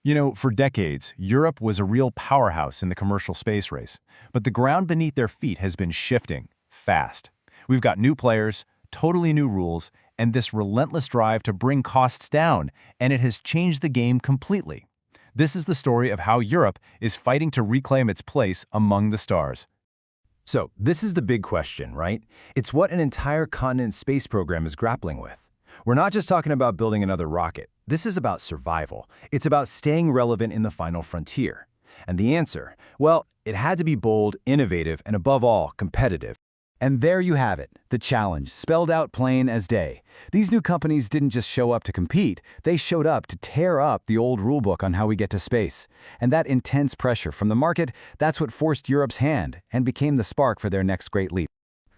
You know, for decades, Europe was a real powerhouse in the commercial space race, but the ground beneath their feet has been shifting fast. We've got new players, totally new rules, and this relentless drive to bring costs down, and it has changed the game completely. This is the story of how Europe is fighting to reclaim its place among the stars. So, this is the big question, right? It's what an entire continent space program is grappling with. We're not just talking about building another rocket. This is about survival. It's about staying relevant in the final frontier. And the answer? Well, it had to be bold, innovative, and above all, competitive. And there you have it, the challenge, spelled out plain as day. These new companies didn't just show up to compete, they showed up to tear up the old rulebook on how we get to space. And that intense pressure from the market, that's what forced Europe's hand and became the spark for their next great leap.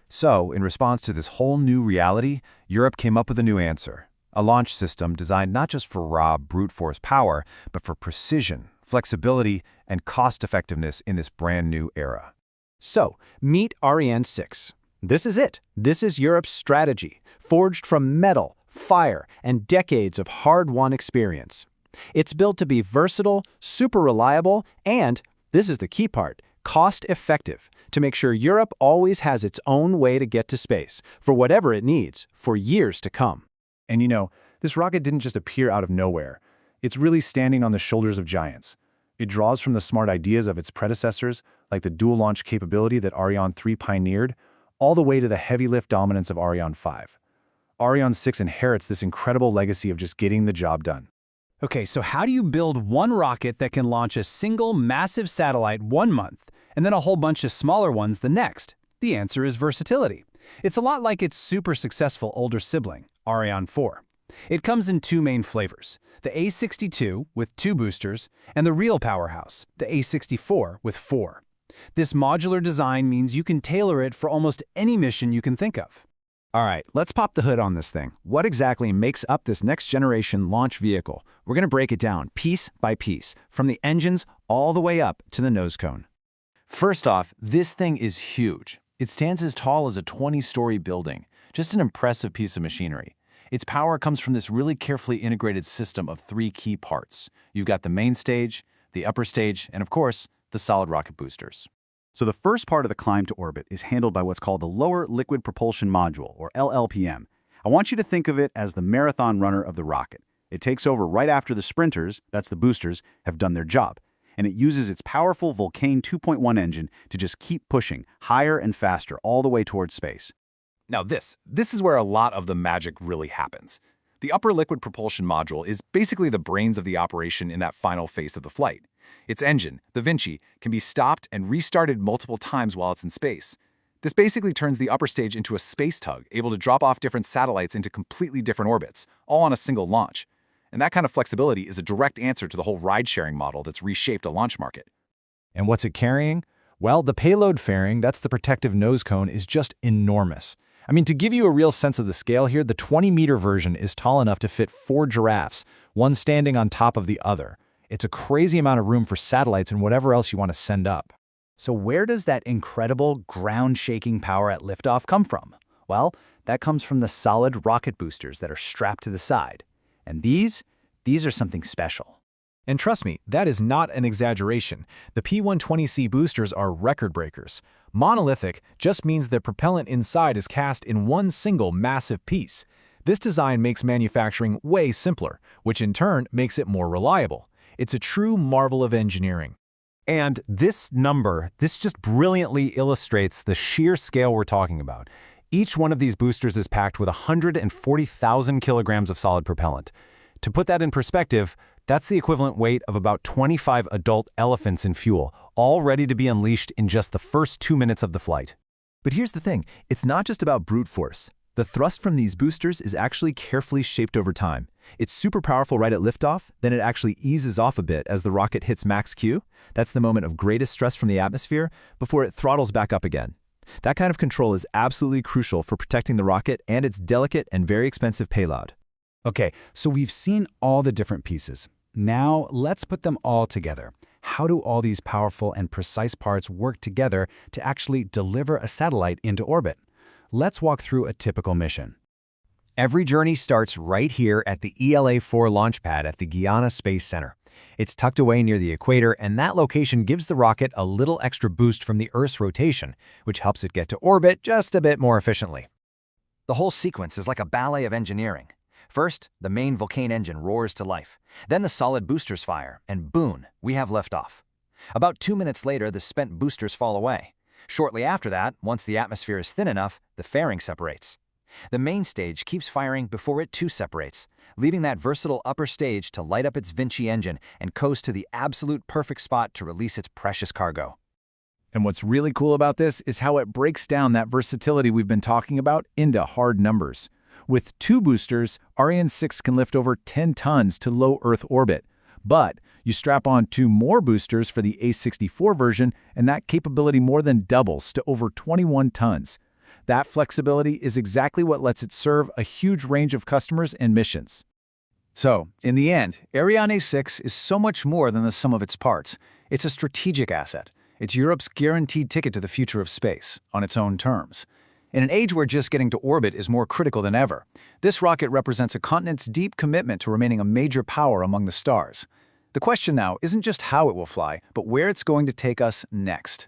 So, in response to this whole new reality, Europe came up with a new answer. A launch system designed not just for raw brute force power, but for precision, flexibility, and cost-effectiveness in this brand new era. So, meet Ariane 6. This is it. This is Europe's strategy, forged from metal, fire, and decades of hard-won experience. It's built to be versatile, super reliable, and, this is the key part, cost-effective, to make sure Europe always has its own way to get to space, for whatever it needs, for years to come. And you know, this rocket didn't just appear out of nowhere. It's really standing on the shoulders of giants. It draws from the smart ideas of its predecessors, like the dual-launch capability that Ariane 3 pioneered, all the way to the heavy-lift dominance of Ariane 5. Ariane 6 inherits this incredible legacy of just getting the job done. Okay, so how do you build one rocket that can launch a single massive satellite 1 month, and then a whole bunch of smaller ones the next? The answer is versatility. It's a lot like its super successful older sibling, Ariane 4. It comes in two main flavors, the A62 with 2 boosters, and the real powerhouse, the A64 with 4. This modular design means you can tailor it for almost any mission you can think of. All right, let's pop the hood on this thing. What exactly makes up this next-generation launch vehicle? We're going to break it down piece by piece, from the engines all the way up to the nose cone. First off, this thing is huge. It stands as tall as a 20-story building, just an impressive piece of machinery. Its power comes from this really carefully integrated system of 3 key parts. You've got the main stage, the upper stage, and of course, the solid rocket boosters. So the first part of the climb to orbit is handled by what's called the Lower Liquid Propulsion Module, or LLPM. I want you to think of it as the marathon runner of the rocket. It takes over right after the sprinters, that's the boosters, have done their job. And it uses its powerful Vulcain 2.1 engine to just keep pushing higher and faster all the way towards space. Now this is where a lot of the magic really happens. The upper liquid propulsion module is basically the brains of the operation in that final phase of the flight. Its engine, the Vinci, can be stopped and restarted multiple times while it's in space. This basically turns the upper stage into a space tug, able to drop off different satellites into completely different orbits, all on a single launch. And that kind of flexibility is a direct answer to the whole ride-sharing model that's reshaped a launch market. And what's it carrying? Well, the payload fairing, that's the protective nose cone, is just enormous. I mean, to give you a real sense of the scale here, the 20-meter version is tall enough to fit 4 giraffes, one standing on top of the other. It's a crazy amount of room for satellites and whatever else you want to send up. So where does that incredible ground-shaking power at liftoff come from? Well, that comes from the solid rocket boosters that are strapped to the side. And these are something special. And trust me, that is not an exaggeration. The P120C boosters are record breakers. Monolithic just means the propellant inside is cast in one single massive piece. This design makes manufacturing way simpler, which in turn makes it more reliable. It's a true marvel of engineering. And this just brilliantly illustrates the sheer scale we're talking about. Each one of these boosters is packed with 140,000 kilograms of solid propellant. To put that in perspective, that's the equivalent weight of about 25 adult elephants in fuel, all ready to be unleashed in just the first 2 minutes of the flight. But here's the thing, it's not just about brute force. The thrust from these boosters is actually carefully shaped over time. It's super powerful right at liftoff, then it actually eases off a bit as the rocket hits max Q. That's the moment of greatest stress from the atmosphere, before it throttles back up again. That kind of control is absolutely crucial for protecting the rocket and its delicate and very expensive payload. Okay, so we've seen all the different pieces. Now, let's put them all together. How do all these powerful and precise parts work together to actually deliver a satellite into orbit? Let's walk through a typical mission. Every journey starts right here at the ELA-4 launch pad at the Guiana Space Centre. It's tucked away near the equator, and that location gives the rocket a little extra boost from the Earth's rotation, which helps it get to orbit just a bit more efficiently. The whole sequence is like a ballet of engineering. First, the main Vulcain engine roars to life. Then the solid boosters fire, and boom, we have liftoff. About 2 minutes later, the spent boosters fall away. Shortly after that, once the atmosphere is thin enough, the fairing separates. The main stage keeps firing before it too separates, leaving that versatile upper stage to light up its Vinci engine and coast to the absolute perfect spot to release its precious cargo. And what's really cool about this is how it breaks down that versatility we've been talking about into hard numbers. With 2 boosters, Ariane 6 can lift over 10 tons to low Earth orbit. But you strap on 2 more boosters for the A64 version, and that capability more than doubles to over 21 tons. That flexibility is exactly what lets it serve a huge range of customers and missions. So, in the end, Ariane 6 is so much more than the sum of its parts. It's a strategic asset. It's Europe's guaranteed ticket to the future of space, on its own terms. In an age where just getting to orbit is more critical than ever, this rocket represents a continent's deep commitment to remaining a major power among the stars. The question now isn't just how it will fly, but where it's going to take us next.